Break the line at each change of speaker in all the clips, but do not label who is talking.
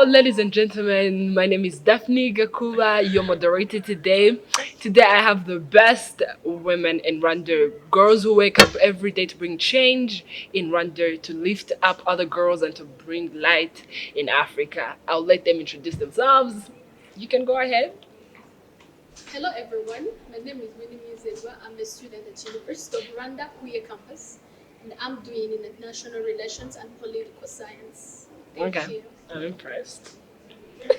ladies and gentlemen. My name is Daphne Gakuba, your moderator today. Today, I have the best women in Rwanda. Girls who wake up every day to bring change in Rwanda, to lift up other girls, and to bring light in Africa. I'll let them introduce themselves. You can go ahead.
Hello everyone, my name is Winnie Mizerwa. I'm a student at University of Rwanda Queer Campus and I'm doing international relations and political science. Thank
Okay,
you.
I'm impressed.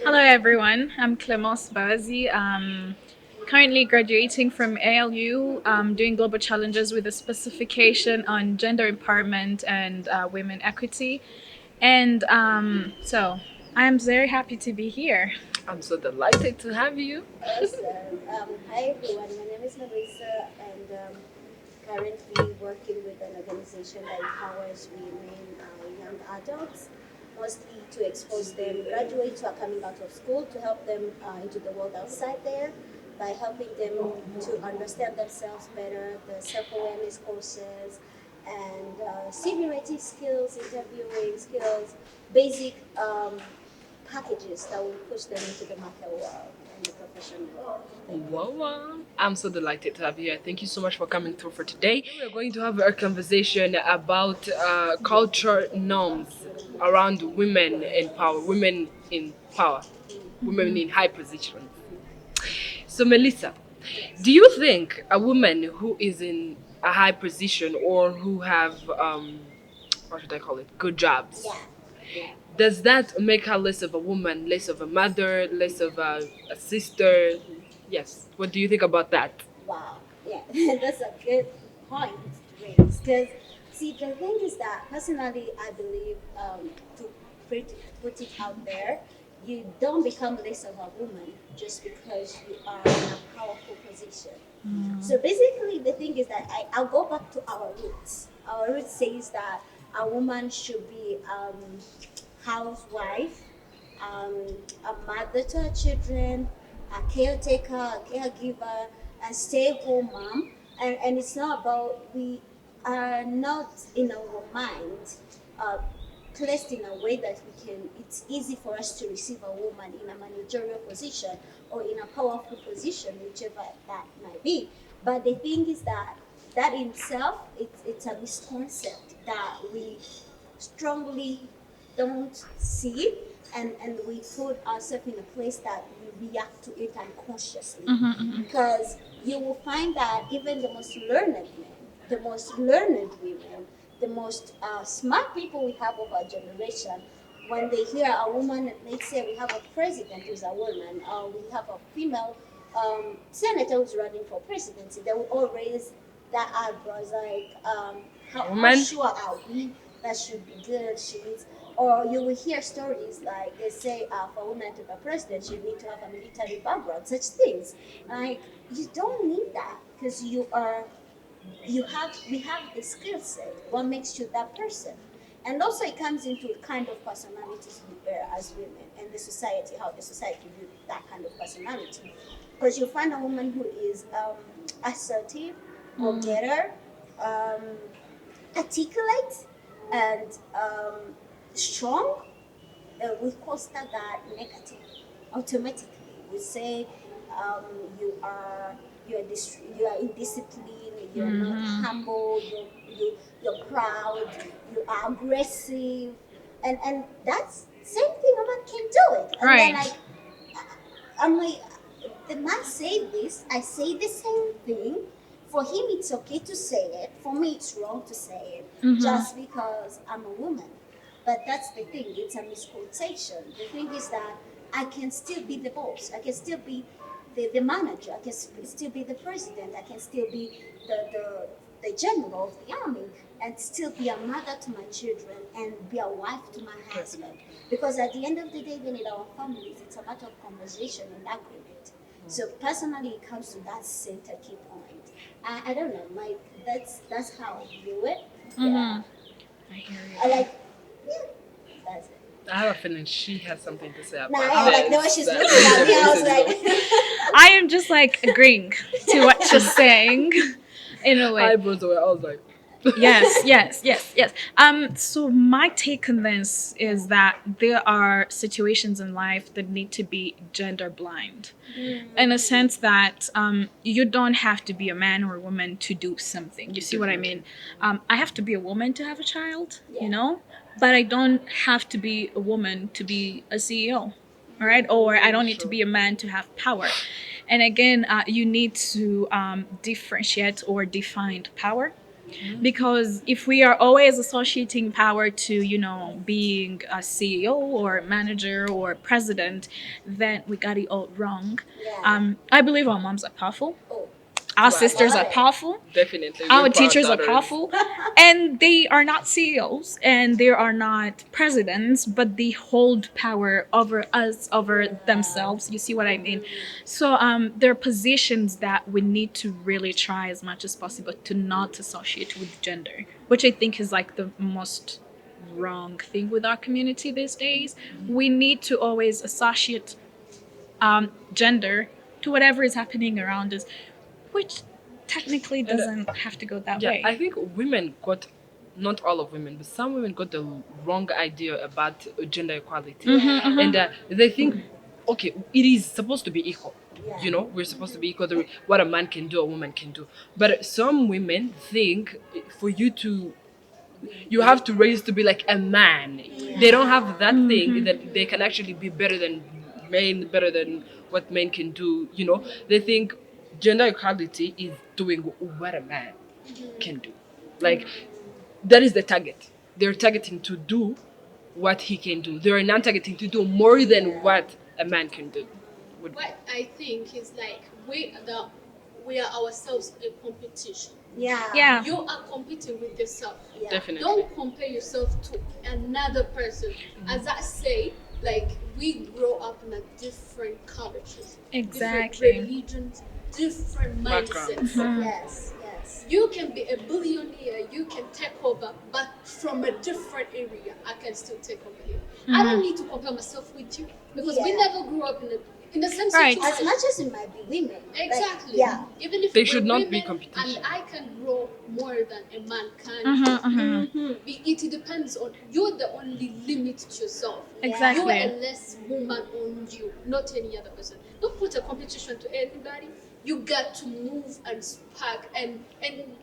Hello, everyone. I'm Clemence Bazi. Currently graduating from ALU, doing global challenges with a specification on gender empowerment and women equity. And so I'm very happy to be here.
I'm so delighted to have you.
Awesome. Hi everyone, my name is Melissa and currently working with an organization that empowers women, young adults, mostly to expose them, graduates who are coming out of school, to help them into the world outside there by helping them to understand themselves better, the self-awareness courses, and CV writing skills, interviewing skills, basic packages that will push them into the market world and the professional world.
Wow, wow. I'm so delighted to have you here. Thank you so much for coming through for today. We're going to have a conversation about culture norms around women in power, women in high positions. So, Melissa, do you think a woman who is in a high position or who have, what should I call it, good jobs,
Yeah.
does that make her less of a woman, less of a mother, less of a sister? Yes. What do you think about that?
Wow. Yeah. That's a good point to raise. Because, see, the thing is that personally, I believe to put it out there, you don't become less of a woman just because you are in a powerful position. So basically, the thing is that I'll go back to our roots. Our roots says that a woman should be housewife, um, a mother to her children, a caretaker, a caregiver, a stay-home mom. And it's not about, we are not in our mind uh, placed in a way that it's easy for us to receive a woman in a managerial position or in a powerful position, whichever that might be. But the thing is that in itself, it's a misconcept that we strongly don't see, and we put ourselves in a place that we react to it unconsciously. Because you will find that even the most learned men, the most learned women, the most smart people we have of our generation, when they hear a woman, let's say we have a president who's a woman, or we have a female senator who's running for presidency, they will all raise their eyebrows like, how
Woman?
sure are we that should be good? She needs, or you will hear stories like they say, for a woman to be president, you need to have a military background, such things. Like, you don't need that because we have the skill set. What makes you that person? And also, it comes into kind of personalities we bear as women and the society, how the society views that kind of personality. Because you find a woman who is assertive, go-getter, um, articulate, and strong, we consider that negative. Automatically, we say um, you are you are indisciplined, you are not humble, you're proud, you are aggressive, and that's same thing. A man can do it, and then
Right.
I'm like, the man said this, I say the same thing. For him, it's okay to say it. For me, it's wrong to say it just because I'm a woman. But that's the thing, it's a misquotation. The thing is that I can still be the boss, I can still be the manager, I can still be the president, I can still be the general of the army, and still be a mother to my children and be a wife to my husband. Because at the end of the day, even in our families, it's a matter of conversation and agreement. So personally, it comes to that center key point. I don't know, that's how I view it. Yeah.
I hear
I
you.
like, yeah, that's it.
I have a feeling she has something to say about
Nah, yeah, like the way
this.
she's looking at me, I was like,
I am just like agreeing to what you're saying in a way.
Eyebrows were. I was like,
Yes, yes, yes, yes. So my take on this is that there are situations in life that need to be gender blind, in a sense that you don't have to be a man or a woman to do something. You see what I mean? I have to be a woman to have a child, you know, but I don't have to be a woman to be a CEO. All right, or I don't need to
Sure.
be a man to have power. And again, you need to differentiate or define power, because if we are always associating power to, you know, being a CEO or manager or president, then we got it all wrong.
Yeah.
I believe our moms are powerful,
Oh,
our
Wow.
sisters
love
are
it.
powerful,
Definitely. We're
our
proud
teachers are
daughters.
powerful, and they are not CEOs and they are not presidents, but they hold power over us, over themselves. You see what I mean? So there are positions that we need to really try as much as possible to not associate with gender, which I think is like the most wrong thing with our community these days. We need to always associate gender to whatever is happening around us, which technically
And
doesn't have to go that
yeah, I
way.
think women got, not all of women, but some women got the wrong idea about gender equality. And they think, okay, it is supposed to be equal.
Yeah.
You know, we're supposed to be equal. What a man can do, a woman can do. But some women think for you to, you have to raise to be like a man. They don't have that thing that they can actually be better than men, better than what men can do. You know, they think gender equality is doing what a man can do. Like, that is the target. They're targeting to do what he can do. They're not targeting to do more than what a man can do. Would be.
What I think is like we are ourselves a competition.
Yeah.
Yeah.
You are competing with yourself.
Yeah.
Definitely.
Don't compare yourself to another person. As I say, like we grow up in a different cultures,
Exactly.
different religions, different
Background.
mindsets.
Yes. Yes.
You can be a billionaire, you can take over, but from a different area, I can still take over here. I don't need to compare myself with you because we
Yeah.
never grew up in the same
Right.
situation.
As much as it might be women. like,
Exactly.
yeah.
Even if
They
we're
should not be
women
competition.
and I can grow more than a man can. It depends on you're the only limit to yourself.
Exactly.
You are a less woman on you, not any other person. Don't put a competition to anybody. You got to move and spark and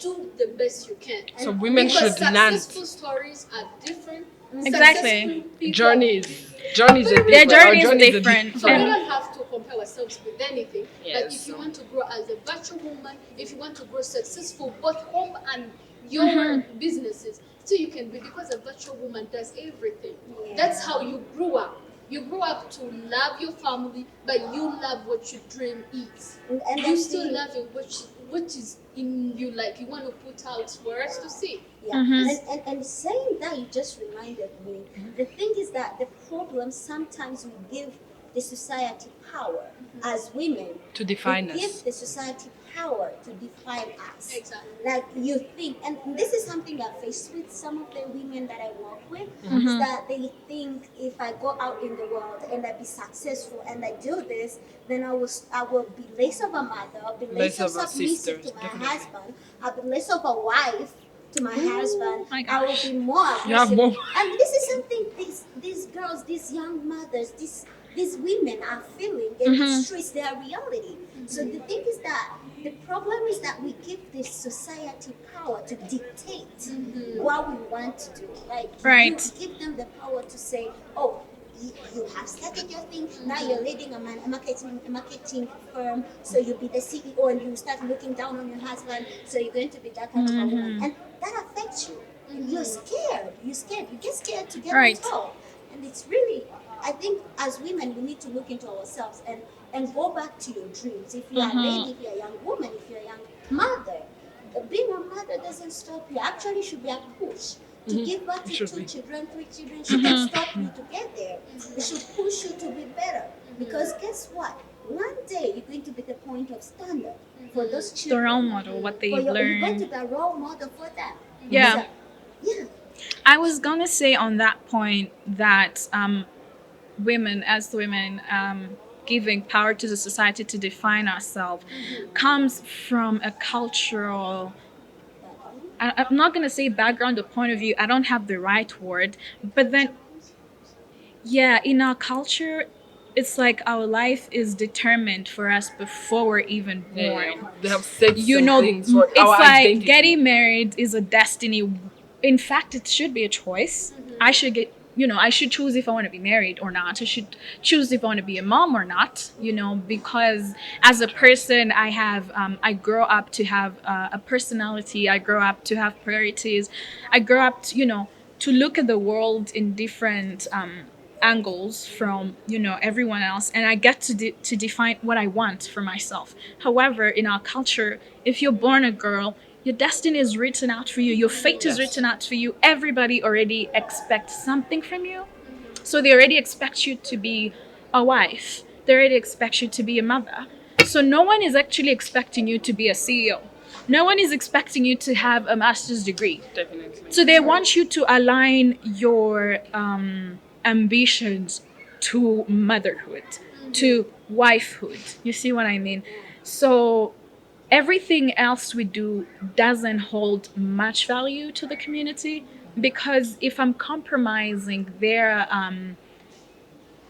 do the best you can.
So women
Because
should not.
successful stories are different.
Exactly.
Successful people
Journeys are
Their
different.
journey
Our
is
journeys are
different.
so we
And
don't have to compare ourselves with anything. But
Yes,
if you
so-
want to grow as a virtual woman, if you want to grow successful both home and your businesses, so you can be because a virtual woman does everything.
Yeah.
That's how you grew up. You grew up to love your family, but you love what your dream is.
And
You
that's
still
the-
love it, what is in you, like you want to put out for us to see.
Yeah. And saying that, you just reminded me. The thing is that the problem sometimes we give the society power as women.
To define
we
us.
give the society power to define us.
Exactly.
Like you think, and this is something I face with some of the women that I work with, is that they think if I go out in the world and I be successful and I do this, then I will be less of a mother, I'll be less,
Less
of
of a
submissive
sister,
to my
definitely.
husband, I'll be less of a wife to my husband.
my
I will
gosh.
be more aggressive.
You have more.
And this is something these girls, these young mothers, these women are feeling, and it's true, it's their reality. So the thing is that the problem is that we give this society power to dictate what we want to do. Like
Right.
you give them the power to say, oh, you have started your thing, now you're leading a marketing firm, so you'll be the CEO and you start looking down on your husband, so you're going to be that kind of a woman. And that affects you. And you're scared. You get scared to get
Right.
on top. And it's really, I think as women, we need to look into ourselves and go back to your dreams. If you're a lady, if you're a young woman, if you're a young mother, being a mother doesn't stop you. Actually, should be a push. To give birth to
Should
2
be.
children, 3 children shouldn't stop you to get there. It should push you to be better. Because guess what? One day you're going to be the point of standard for those
the
children.
role model, what they've
You're going to
learned.
be a role model for them.
Yeah.
So, yeah.
I was gonna say on that point that women, as women, giving power to the society to define ourselves comes from a cultural I'm not gonna say background or point of view. I don't have the right word, but then yeah, in our culture, it's like our life is determined for us before we're even
Yeah, yeah.
born.
They have set
You
some
know,
things for our
it's like
identity.
getting married is a destiny. In fact, it should be a choice. I should get, I should choose if I want to be married or not. I should choose if I want to be a mom or not, because as a person, I grow up to have a personality. I grow up to have priorities. I grow up, to look at the world in different angles from everyone else, and I get to define what I want for myself. However, in our culture, if you're born a girl, your destiny is written out for you, your fate is
Yes.
written out for you. Everybody already expects something from you, so they already expect you to be a wife, they already expect you to be a mother. So no one is actually expecting you to be a CEO, no one is expecting you to have a master's degree.
Definitely.
So they want you to align your ambitions to motherhood, to wifehood. You see what I mean? So everything else we do doesn't hold much value to the community, because if I'm compromising their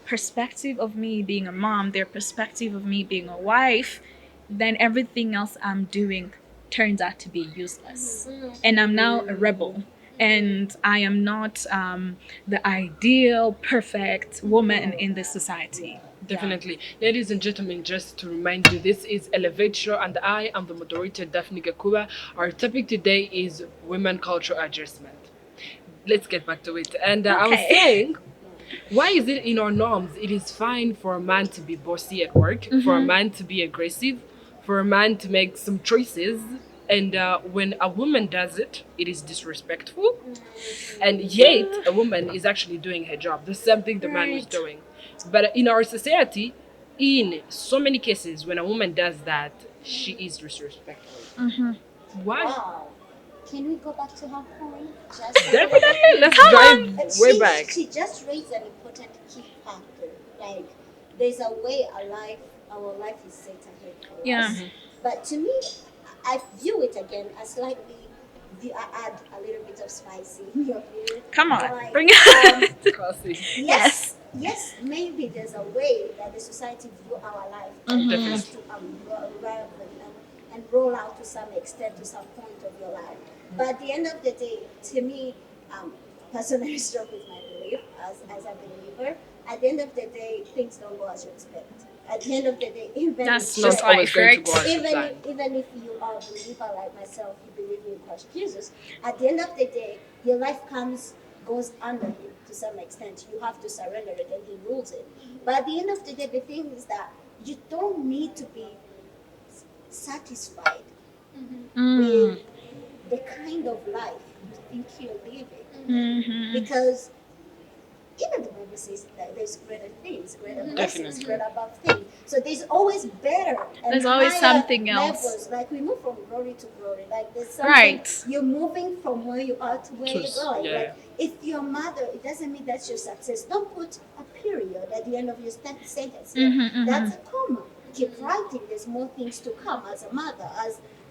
perspective of me being a mom, their perspective of me being a wife, then everything else I'm doing turns out to be useless. And I'm now a rebel. And I am not the ideal, perfect woman in this society.
Definitely. Ladies and gentlemen, just to remind you, this is Elevate Show and I am the moderator, Daphne Gakuba. Our topic today is women culture adjustment. Let's get back to it. And I was
Okay.
saying, why is it in our norms it is fine for a man to be bossy at work, for a man to be aggressive, for a man to make some choices, and when a woman does it, it is disrespectful, and yet a woman is actually doing her job, the same thing the man was
Right.
doing. But in our society, in so many cases, when a woman does that, she is disrespectful. Why?
Wow. Can we go back to her point? Just a little
Definitely,
bit?
let's
Come
drive
on.
way back.
She just raised an important key factor. Like, there's a way our life is set ahead for
Yeah.
us. But to me, I view it again as slightly, I add a little bit of spicy in your view.
Come on.
Like,
Bring it.
Classy.
yes, maybe there's a way that the society view our life and has to and roll out to some extent, to some point of your life. But at the end of the day, to me, personally struck with my belief as a believer. At the end of the day, things don't go as you expect. At the end of the day, even
That's
It's not
just
always going to
life,
go
right?
as you
even
plan.
even if you are a believer like myself, you believe in Christ Jesus, at the end of the day, your life goes under him to some extent. You have to surrender it and he rules it. But at the end of the day, the thing is that you don't need to be satisfied with the kind of life you think you're living. Because even the Bible says that there's greater things, greater blessings,
Definitely.
greater above things. So there's always better and
There's always
higher
something else.
levels. Like we move from glory to glory. Like there's something
Right.
you're moving from where you are to where you're going.
Yeah.
Like if you're a mother, it doesn't mean that's your success. Don't put a period at the end of your sentence. That's a comma. Keep writing. There's more things to come as a mother,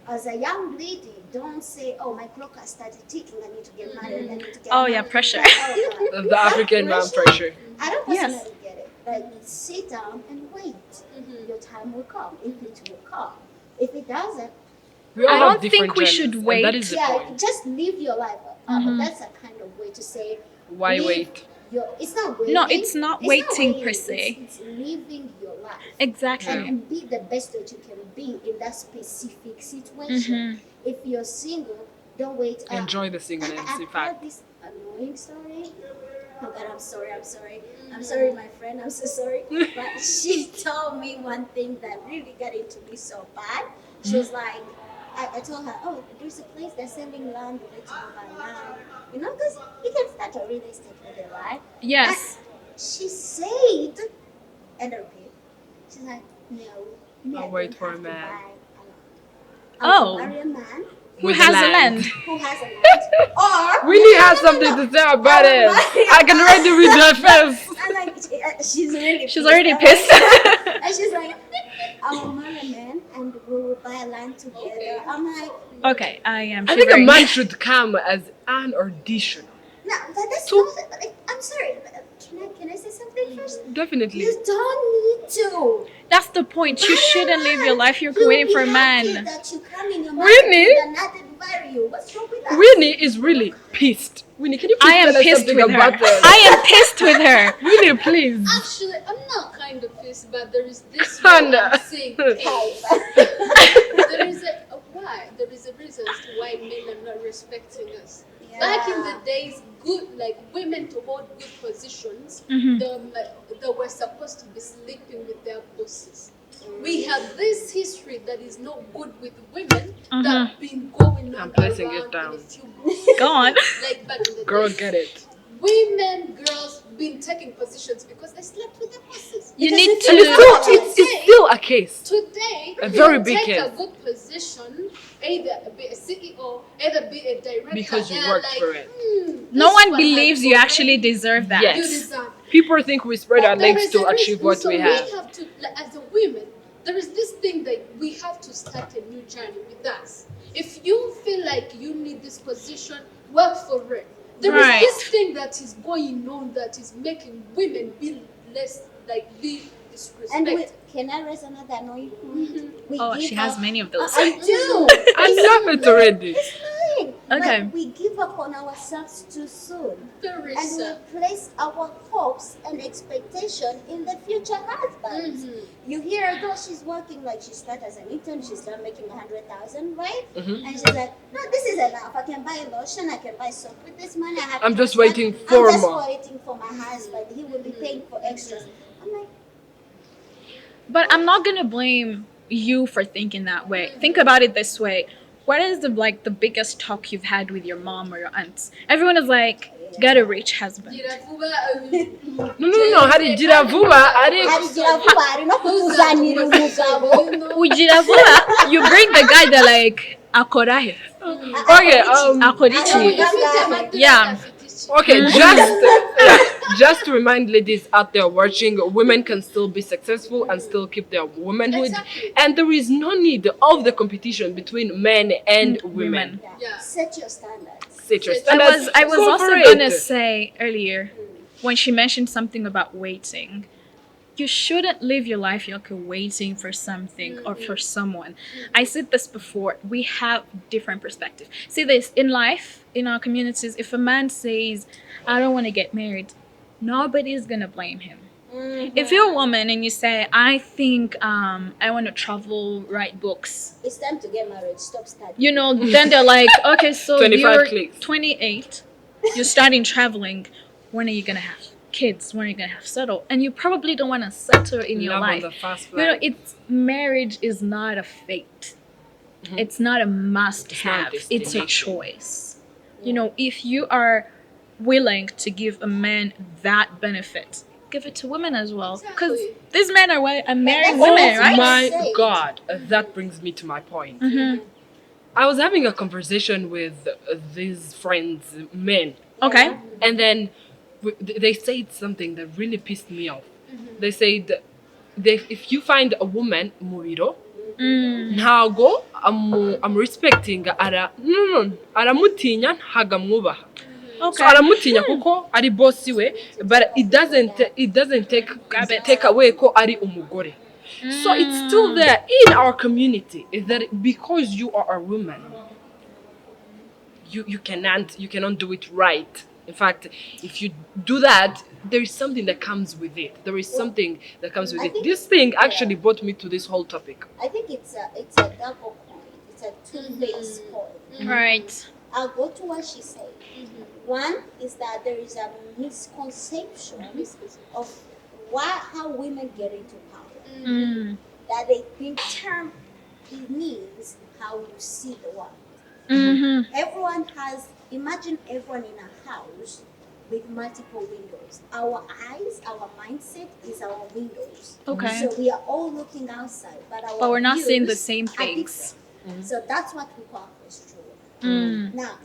as a young lady. Don't say, "Oh, my clock has started ticking. I need to get married. I need to get
Oh,
married."
yeah, pressure.
God.
The African man pressure.
I don't
Yes.
personally get it. Like, sit down and wait. Your time will come. If it will come. If it doesn't,
We all
I
have
don't think
different
we
genders,
should
and
wait.
that is the
yeah,
point.
just live your life. That's a kind of way to say.
Why
live
wait?
It's not waiting.
No, it's not waiting per se.
It's living your life.
Exactly.
And be the best that you can be in that specific situation. If you're single, don't wait.
Enjoy the singleness,
I've
in
heard
fact.
this annoying story. Oh God, I'm sorry, my friend, I'm so sorry. But she told me one thing that really got into me so bad. She was like, I told her, oh, there's a place that's selling land, we need to go buy land. You know, because you can start a real estate with it, right?
Yes.
And she said, and repeat, she's like, no, me, I
I'll wait
don't
for a
have to
man.
buy a land.
Oh.
I'll marry a man
Who
With
has
the
a land?
who has a land. Or
Winnie has something to say about it. I can already read her face.
And like she's really
She's already
I'm
pissed.
like- and she's like, I will marry a man and we will buy land together.
Okay.
I'm like,
Okay, I am
I think a
shivering.
man should come as an audition.
no, that's
So-
not. I'm sorry. But can I say something first?
Definitely.
You don't need to.
That's the point. You shouldn't live your life. You're waiting for a man.
That you come in your
Winnie?
marriage and nothing marry you. What's wrong with that?
Winnie is really pissed. Winnie, can you please
I am
tell us
pissed
something
with her.
about this?
I am pissed with her.
Winnie, please.
Actually, I'm not kind of pissed, but there is this
Kinda.
I'm saying. There is a why. There is a reason as to why men are not respecting us. Back in the days, good women to hold good positions, they were supposed to be sleeping with their bosses. We have this history that is not good with women that have been going on
I'm placing it
around
down.
in a few books.
Go on.
Like back in the
Girl,
days.
get it.
Women, girls been taking positions because they slept with their bosses.
You
Because
need
it's
And
to.
it's still a case.
Today,
A very
you
big
take
case.
a good position, either be a CEO, either be a director.
Because you
and
worked
like,
for it.
No
this
one
one
believes
has
you
already-
actually deserve that.
Yes.
You deserve.
People think we spread our
But there
legs
is
to
a
achieve
reason.
what
So
we have.
we have to, as a women, there is this thing that we have to start a new journey with us. If you feel like you need this position, work for it. There is
Right.
this thing that is going on that is making women be less, be
And
disrespected.
can I raise another annoying point? We
Oh,
give
she has
up-
many of those.
I do.
I love it already.
It's fine.
Okay.
But we give up on ourselves too soon.
Very
And
sad.
we place our hopes and expectation in the future husband. You hear her though she's working like she started as an intern, she started making 100,000, right? And she's like, no, this is enough. I can buy lotion, I can buy soap with this money. I have
I'm
to
just
spend-
waiting for
I'm just
more.
waiting for my husband. He will be paying for extras. I'm like,
But I'm not gonna blame you for thinking that way. Think about it this way. What is the biggest talk you've had with your mom or your aunts? Everyone is like, get a rich husband.
No, hari gira vuba, ari
harigira vuba hari no kutuzanira umugabo.
Ugira vuba, you bring the guy that akora he.
Okay,
Akora iki? Yeah.
okay, just to remind ladies out there watching, women can still be successful and still keep their womanhood.
Exactly.
And there is no need of the competition between men and women.
Yeah.
Set your standards.
Set your
I
standards.
I was
go
also
for it.
gonna say earlier when she mentioned something about waiting. You shouldn't live your life like you're waiting for something or for someone. I said this before. We have different perspectives. See this in life, in our communities, if a man says, I don't want to get married, nobody's gonna blame him. If you're a woman and you say, I think I want to travel, write books,
It's time to get married. Stop studying.
you know, then they're like, okay, so
25
you're
clicks.
28, you're starting traveling. When are you gonna have kids? When are you gonna have settle? And you probably don't want to settle in your
Love on
life.
the fast
You know,
flight.
it's marriage is not a fate. It's not a must-have.
not a
It's a
destination.
choice. You know, if you are willing to give a man that benefit, give it to women as well. Because
Exactly.
these men are married
that's
women,
what
right?
My
Say.
God, that brings me to my point.
Mm-hmm.
I was having a conversation with these friends, men,
Okay.
and then they said something that really pissed me off. They said, if you find a woman mubiro, ntago I'm respecting aramutinya ntagamwubaha. So
Okay.
aramutinya kuko ari boss we, but it doesn't take away ko ari umugore. So it's still there in our community that because you are a woman, you cannot do it right. In fact, if you do that, there is something that comes with it. There is something that comes with
I
it.
think-
This thing actually brought me to this whole topic.
I think it's a double coin. It's a two-faced coin.
Right.
I'll go to what she said. One is that there is a misconception of how women get into power.
Mm.
That they think term it means how you see the world.
Mm-hmm.
Imagine everyone in a house with multiple windows. Our eyes, our mindset is our windows.
Okay.
So we are all looking outside, but
we're not
views
seeing the same
are
things.
different. So that's what we call posture.
Mm.
Now,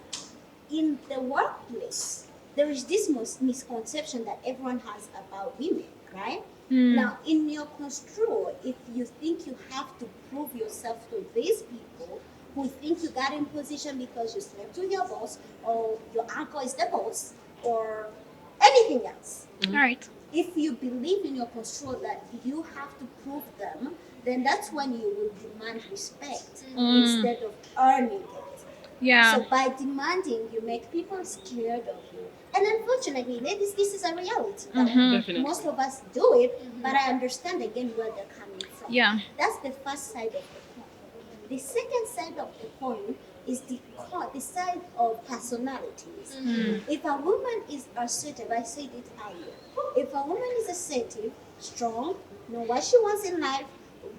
in the workplace, there is this misconception that everyone has about women. right? Now, in your construe, if you think you have to prove yourself to these people who think you got in position because you slept with your boss, or your uncle is the boss, or anything else,
All right.
if you believe in your construe that you have to prove them, then that's when you will demand respect instead of earning it.
Yeah.
So by demanding, you make people scared of you. And unfortunately, ladies, this is a reality. That
Definitely.
most of us do it, but I understand again where they're coming from.
Yeah.
That's the first side of the coin. The second side of the coin is the side of personalities. If a woman is assertive, I said it earlier, if a woman is assertive, strong, know what she wants in life,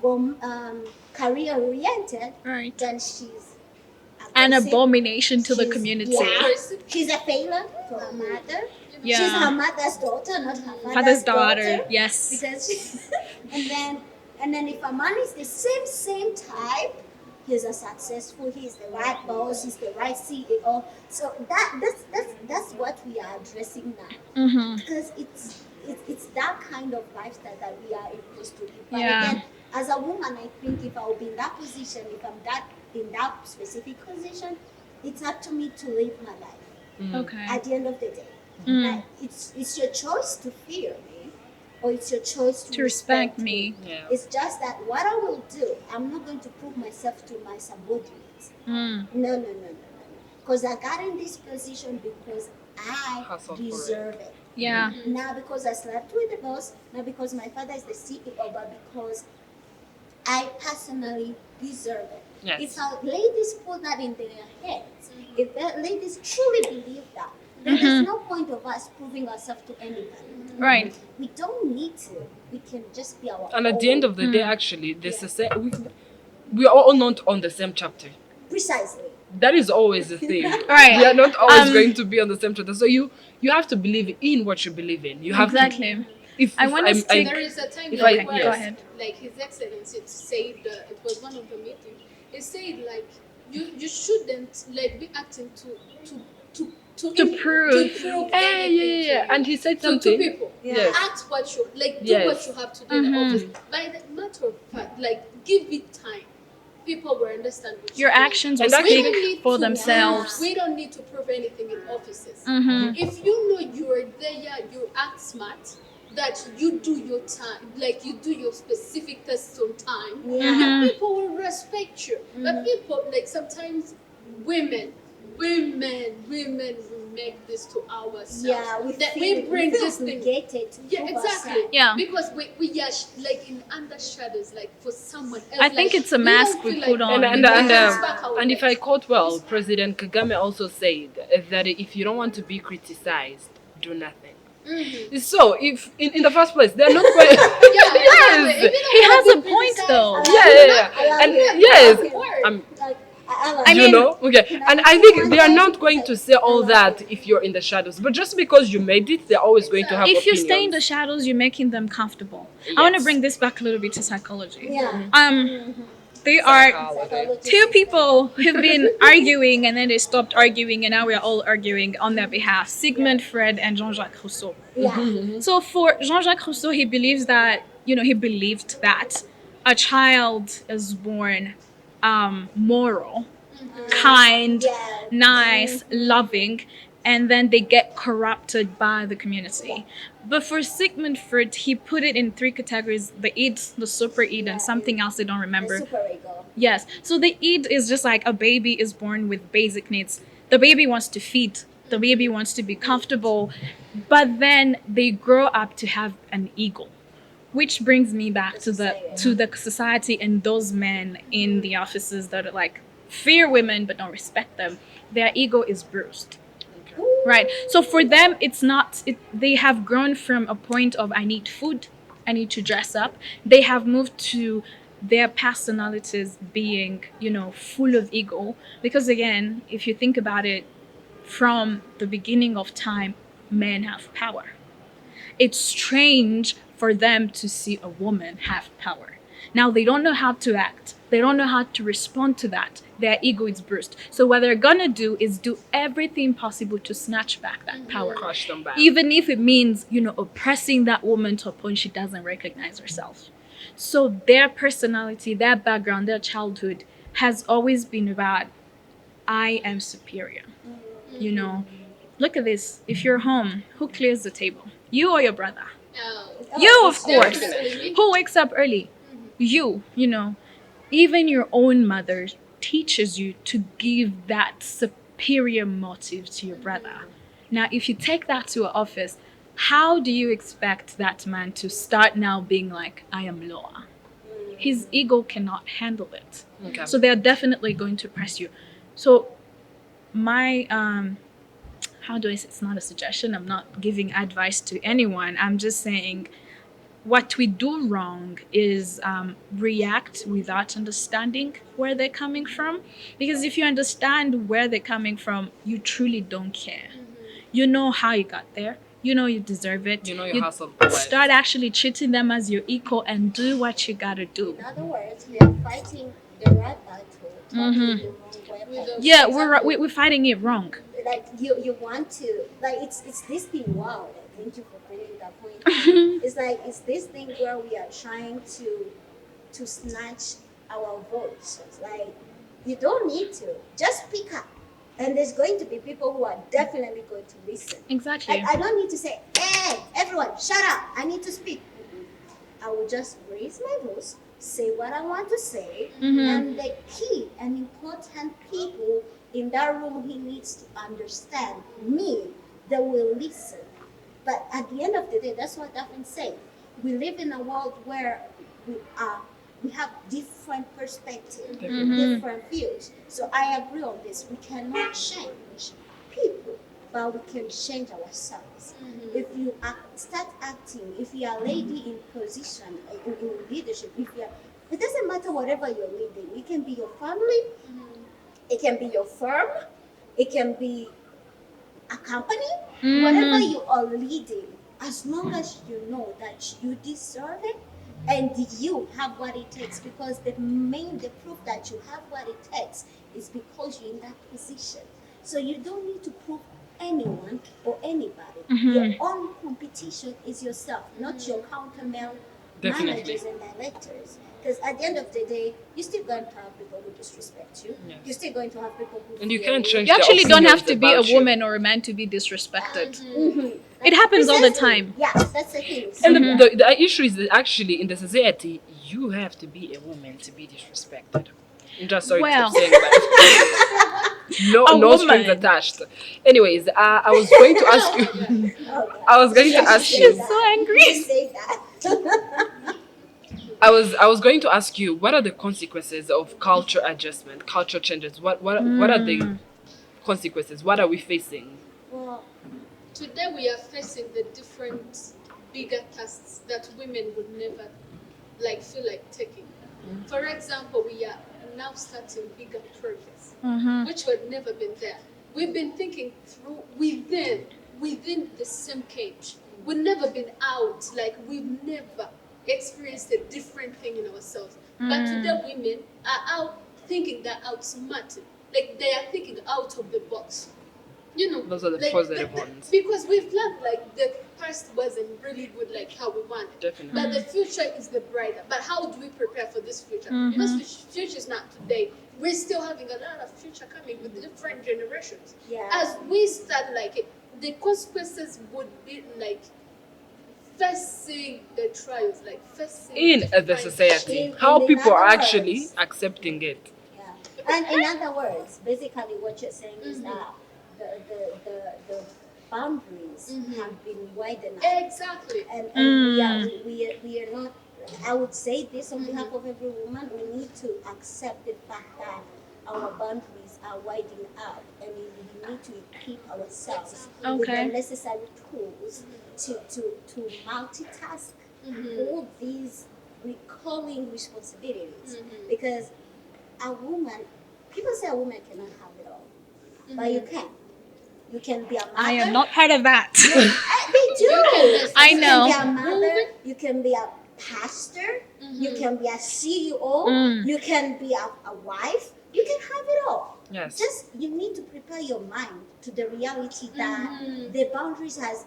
go career oriented,
Right.
then she's
An
aggressive.
abomination to the
She's-
community.
Yeah, she's a failure to her mother.
Yeah.
She's her mother's daughter, not her
Father's daughter. Yes.
Because and then if a man is the same type, he's a successful, he's the right boss, he's the right CEO. So that's what we are addressing now. Because it's that kind of lifestyle that we are imposed to live. But
Yeah.
again, as a woman, I think if I will be in that position, if I'm in that specific position, it's up to me to live my life
Okay.
at the end of the day. Like, it's your choice to fear me, or it's your choice to
respect me.
Yeah.
It's just that what I will do, I'm not going to prove myself to my subordinates. No. Because I got in this position because I
Hustle for it.
deserve it.
Yeah.
Not because I slept with the boss, not because my father is the CEO, but because I personally deserve it.
Yes.
If our ladies put that in their heads, if the ladies truly believe that, then there's no point of us proving ourselves to anybody.
Right.
We don't need to. We can just be our
And at the end
own.
of the day, actually, we are all not on the same chapter.
Precisely.
That is always the thing.
Right.
We are not always going to be on the same chapter. So you have to believe in what you believe in. You have
Exactly.
to. If
I want us to-
There is a time
If
like
I-
where,
yes. Go
ahead.
like His Excellency said, it was one of the meetings. He said like you shouldn't like be acting to
prove.
anything
Yeah. And he said
to
something.
people.
Yes.
Act what you like. Do
Yes.
what you have to do in the office. By the matter of fact, like give it time. People will understand what
Your
you're doing.
actions will
And that-
We don't
speak
need
for
to
themselves.
We don't need to prove anything in offices.
Mm-hmm.
If you know you are there, you act smart, that you do your time, like you do your specific tests on time, and people will respect you. But people, like sometimes women will make this to ourselves.
Yeah,
that we bring this thing.
obligated to
Yeah,
prove
exactly.
ourselves.
Yeah.
Because we are like in under shadows, like for someone else.
I think
like,
it's a
we
mask
don't
we
feel
put
like
on.
we
And
can spark our
and if I
legs.
quote well, President Kagame also said that if you don't want to be criticized, do nothing. So if in the first place they're not going. Yes.
He has a point though.
Yeah. And yes,
I
I mean-
okay. And I think they are not going to say all that if you're in the shadows. But just because you made it, they're always going to have
If you
opinions.
stay in the shadows, you're making them comfortable. I want to
Yes.
bring this back a little bit to psychology.
Yeah.
They are
Psychology.
two people who've been arguing and then they stopped arguing and now we're all arguing on their behalf. Sigmund Freud and Jean-Jacques Rousseau.
Yeah.
So for Jean-Jacques Rousseau, he believed that a child is born moral, kind,
Yeah.
nice, loving, and then they get corrupted by the community. But for Sigmund Freud, he put it in three categories: the id, the super id, and something else I don't remember.
The super ego.
Yes. So the id is just like a baby is born with basic needs. The baby wants to feed. The baby wants to be comfortable. But then they grow up to have an ego. Which brings me back to the society and those men in the offices that are like fear women but don't respect them. Their ego is bruised. Right. So for them, they have grown from a point of I need food, I need to dress up. They have moved to their personalities being, full of ego. Because again, if you think about it, from the beginning of time, men have power. It's strange for them to see a woman have power. Now they don't know how to act. They don't know how to respond to that. Their ego is bruised. So what they're gonna do is do everything possible to snatch back that power.
Crush them back.
Even if it means, oppressing that woman to a point she doesn't recognize herself. So their personality, their background, their childhood has always been about, I am superior. Look at this. If you're home, who clears the table? You or your brother?
Oh,
You, of course.
definitely.
Who wakes up early? You. Even your own mother teaches you to give that superior motive to your brother. Now, if you take that to an office, how do you expect that man to start now being like, I am lower? His ego cannot handle it.
Okay.
So they're definitely going to press you. So my how do I say, it's not a suggestion, I'm not giving advice to anyone, I'm just saying what we do wrong is react without understanding where they're coming from. Because if you understand where they're coming from, you truly don't care. You know how you got there. You know you deserve it.
You know you hustled for it.
Start actually treating them as your equal and do what you gotta do.
In other words, we are fighting the right battle, talking the wrong weapon.
Yeah, we're fighting it wrong.
Like you want to, like it's this thing. Wow, thank you for bringing that point. It's this thing where we are trying to snatch our votes. Like you don't need to just speak up, and there's going to be people who are definitely going to listen.
Exactly.
Like I don't need to say, "Hey, everyone, shut up! I need to speak." I will just raise my voice, say what I want to say, and the key and important people in that room, he needs to understand me. They will listen. But at the end of the day, that's what Daphne said. We live in a world where we have different perspectives, different views. So I agree on this. We cannot change people, but we can change ourselves. If you start acting, if you are a lady in position, in leadership, it doesn't matter whatever you're leading. It can be your family, it can be your firm, it can be a company, whatever you are leading, as long as you know that you deserve it and you have what it takes, because the proof that you have what it takes is because you're in that position. So you don't need to prove anyone or anybody. Your own competition is yourself, not your countermale managers and directors. Because at the end of the day, you're still going to have people who disrespect you.
Yes.
You're still going to have people who
And you
fear
can't change
You
their
actually don't have to
opinions
be a
about you.
woman or a man to be disrespected.
Mhm.
It happens all the
Precisely.
time.
Yeah, that's the thing. So,
And the issue is that actually in the society, you have to be a woman to be disrespected. I'm just sorry
Well.
to keep saying that. No
A
strings
woman.
attached. Anyways, I was going to ask you. I was going to ask you.
She's so angry.
Just say that.
I was going to ask you, what are the consequences of culture adjustment, culture changes? What are the consequences? What are we facing?
Well,
Today we are facing the different bigger tasks that women would never feel like taking. For example, we are now starting bigger projects, which had never been there. We've been thinking through within the same cage. We've never been out, like we've never experienced a different thing in ourselves. But today women are out thinking they're outsmarted. Like they are thinking out of the box.
Those are the positive ones.
Because we've learned the past wasn't really good like how we wanted.
Definitely.
But the future is the brighter. But how do we prepare for this future? Because the future is not today. We're still having a lot of future coming with different generations.
Yeah.
As we start the consequences would be facing the trials, facing
In the
different
society,
In
how
the
people are
other
actually
words.
accepting it.
yeah. And in other words, basically what you're saying is that the boundaries have been widened out.
Exactly.
And we are not, I would say this on behalf of every woman, we need to accept the fact that our boundaries are widening out, and we need to equip ourselves with
Okay.
the necessary tools to multitask all these recalling responsibilities. Because a woman, people say a woman cannot have it all, but you can. You can be a mother.
I am not part of that.
They do.
You can
I
You
know.
can be a mother. You can be a pastor. You can be a CEO. You can be a wife. You can have it all.
Yes.
Just you need to prepare your mind to the reality that the boundaries has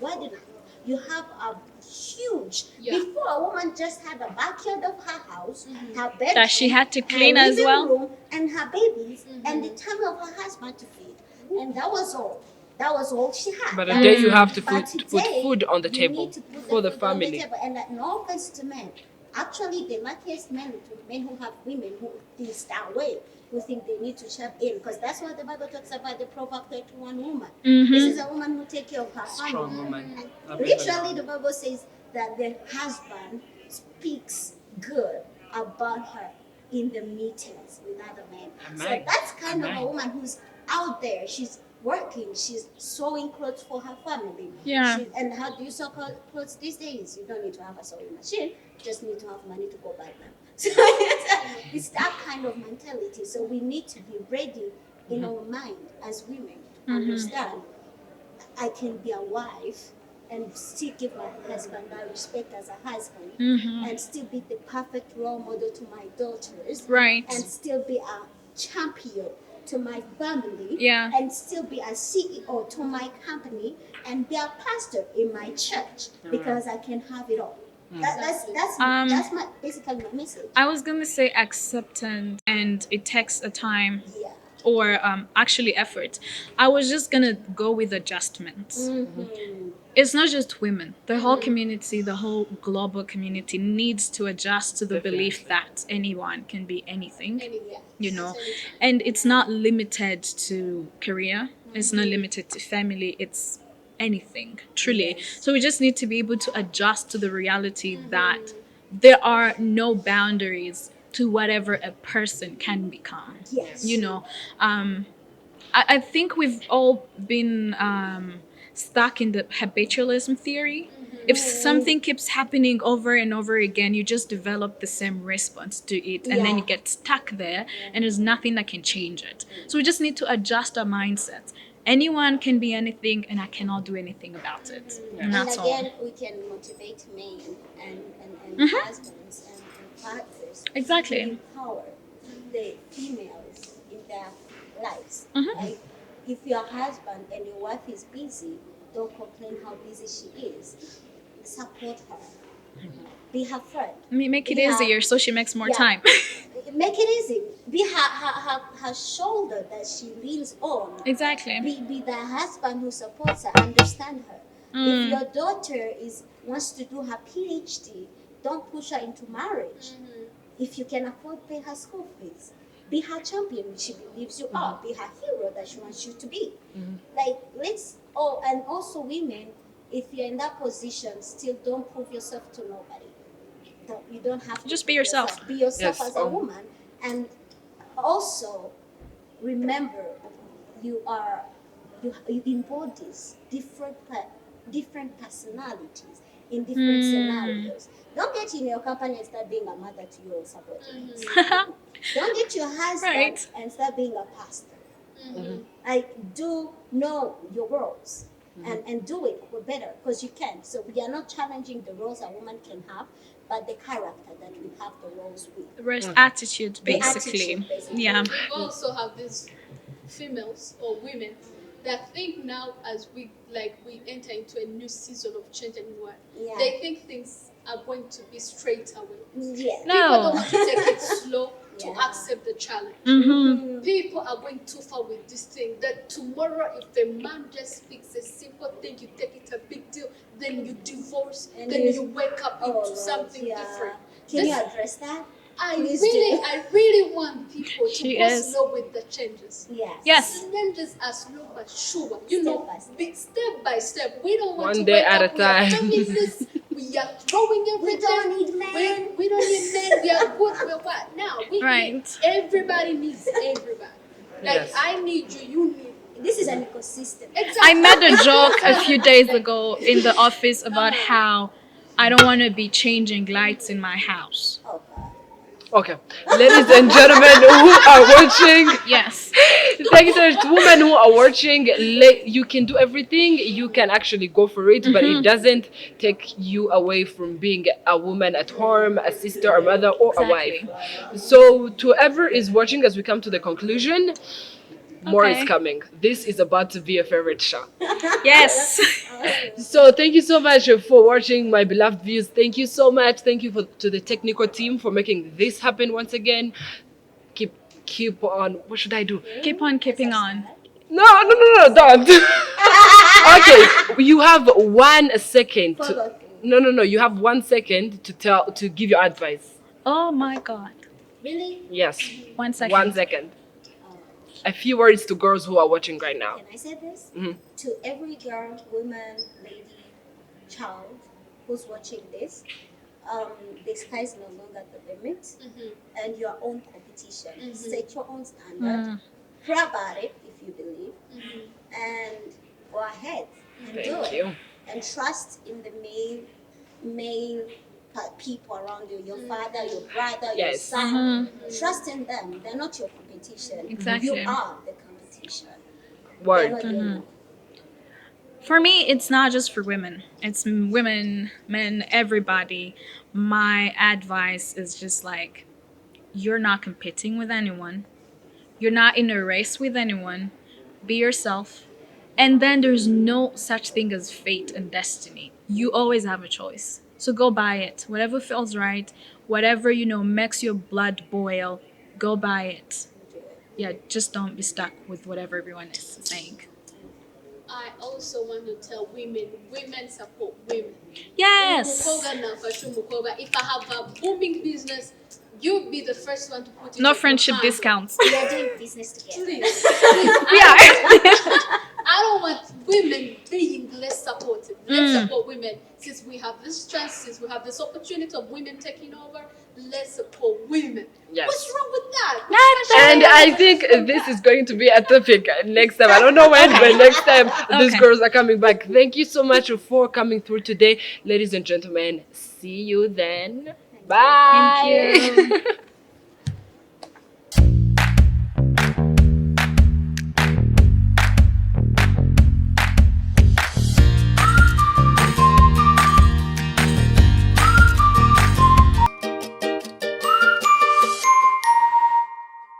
widened. You have a huge. Before, a woman just had a backyard of her house, her bedroom,
That she had to clean
her
as
living
well.
room, and her babies, and the time of her husband to feed, and that was all. That was all she had.
But today you have to
But
put
today,
food on the
you
table
need to put
for the
food on
family.
table. And no offense to men. Actually, the luckiest men who have women who think that way, who think they need to chip in, because that's what the Bible talks about, the Proverb 31 woman. This is a woman who takes care of her family.
Strong woman.
Literally, the Bible says that the husband speaks good about her in the meetings with other men. So
Amen.
that's kind of
Amen.
a woman who's out there. She's working. She's sewing clothes for her family.
Yeah.
And how do you sew clothes these days? You don't need to have a sewing machine. You just need to have money to go buy them. So it's that kind of mentality. So we need to be ready in our mind as women to understand I can be a wife and still give my husband that respect as a husband and still be the perfect role model to my daughters.
Right.
And still be a champion to my family.
Yeah.
And still be a CEO to my company and be a pastor in my church because I can have it all. That's my basically my message.
I was gonna say acceptance, and it takes a time
Yeah.
or actually effort. I was just gonna go with adjustments. It's not just women. The whole community, the whole global community needs to adjust to the belief that anyone can be anything, you know. And it's not limited to career. It's not limited to family. It's anything, truly. So we just need to be able to adjust to the reality that there are no boundaries to whatever a person can become.
Yes.
You know, I think we've all been stuck in the habitualism theory. If something keeps happening over and over again, you just develop the same response to it, and then you get stuck there, and there's nothing that can change it. So we just need to adjust our mindsets. Anyone can be anything, and I cannot do anything about it. And that's
And again,
all.
we can motivate men and husbands and fathers
Exactly.
to empower the females in their lives. Like, if your husband and your wife is busy, don't complain how busy she is. Support her. Be her friend.
Make it
Be her-
easier so she makes more
Yeah.
time.
Make it easy. Be her shoulder that she leans on.
Exactly.
Be the husband who supports her, understand her. If your daughter wants to do her PhD, don't push her into marriage. If you can afford to pay her school fees, be her champion when she believes you are. Be her hero that she wants you to be. Like, and also women, if you're in that position, still don't prove yourself to nobody. You don't have to
Just be
prove
yourself.
Be yourself
Yes,
as a woman. And also remember, you embodies different personalities in different scenarios. Don't get in your company and start being a mother to your subordinates. Don't get your husband and start being a pastor. Like, do know your roles and do it better, because you can. So we are not challenging the roles a woman can have, but the character that we have the roles with.
The rest attitude, basically.
attitude, basically.
Yeah.
We also have these females or women that think now, as we enter into a new season of change and work, they think things are going to be straight away.
Yeah.
People don't
No.
want to take it slow to
Yeah.
accept the challenge.
Mm-hmm.
People are going too far with this thing that tomorrow, if a man just speaks a simple thing, you take it a big deal, then you divorce,
And
then
you-
you wake up
Oh,
into something
yeah.
different.
Can you
This-
address that?
I
Please
really want people to
She
go
is.
slow with the changes.
Yes.
Yes.
Changes are slow but sure.
Step by step.
Step by step. We don't want
One
to
day
wake
at a
up, we are
time.
feminists, we are throwing everything.
We don't need men.
We don't need men. We are good. We're what? Now,
Right.
everybody needs everybody. Like,
Yes.
I need you, you need me.
This is an ecosystem.
Exactly.
I made a joke a few days ago in the office about how I don't want to be changing lights in my house.
Oh, God.
Okay, ladies and gentlemen who are watching,
Yes.
Thank you so much. Women who are watching, you can do everything. You can actually go for it, but it doesn't take you away from being a woman at home, a sister, a mother, or a wife.
Exactly.
So, to whoever is watching, as we come to the conclusion, more is
Okay.
coming. This is about to be a favorite show.
Yes.
So thank you so much for watching, my beloved viewers. Thank you so much. Thank you to the technical team for making this happen once again. Keep keep on. What should I do?
Keep on keeping on.
No, don't. Okay, you have 1 second to.
Follow through.
No. You have 1 second to give your advice.
Oh my God.
Really?
Yes,
1 second.
1 second. A few words to girls who are watching right now.
Can I say this?
Mhm.
To every girl, woman, lady, child who's watching this, the sky is no longer the limit, and your own competition. Set your own standard. Pray about it if you believe, and go ahead and do
Thank
it.
you.
And trust in the main people around you, your father, your brother, your
Yes.
son. Trust in them. They're not your competition.
Exactly.
You are the competition. They're
Word.
not your
For me, it's not just for women. It's women, men, everybody. My advice is just like, you're not competing with anyone. You're not in a race with anyone. Be yourself. And then there's no such thing as fate and destiny. You always have a choice. So go by it. Whatever feels right, whatever, makes your blood boil, go by it. Yeah, just don't be stuck with whatever everyone is saying.
I also want to tell women support women.
Yes.
If I have a booming business, you'll be the first one to put it
No
on
friendship
your hand.
discounts.
We are doing business together.
Please.
We are.
I don't want women being less supported. Let's support women. Since we have this chance, since we have this opportunity of women taking over, let's support women.
Yes.
What's wrong with that?
And I think this is going to be a topic next time. I don't know when, but next time these
Okay.
girls are coming back. Thank you so much for coming through today, ladies and gentlemen. See you then. Bye.
Thank you.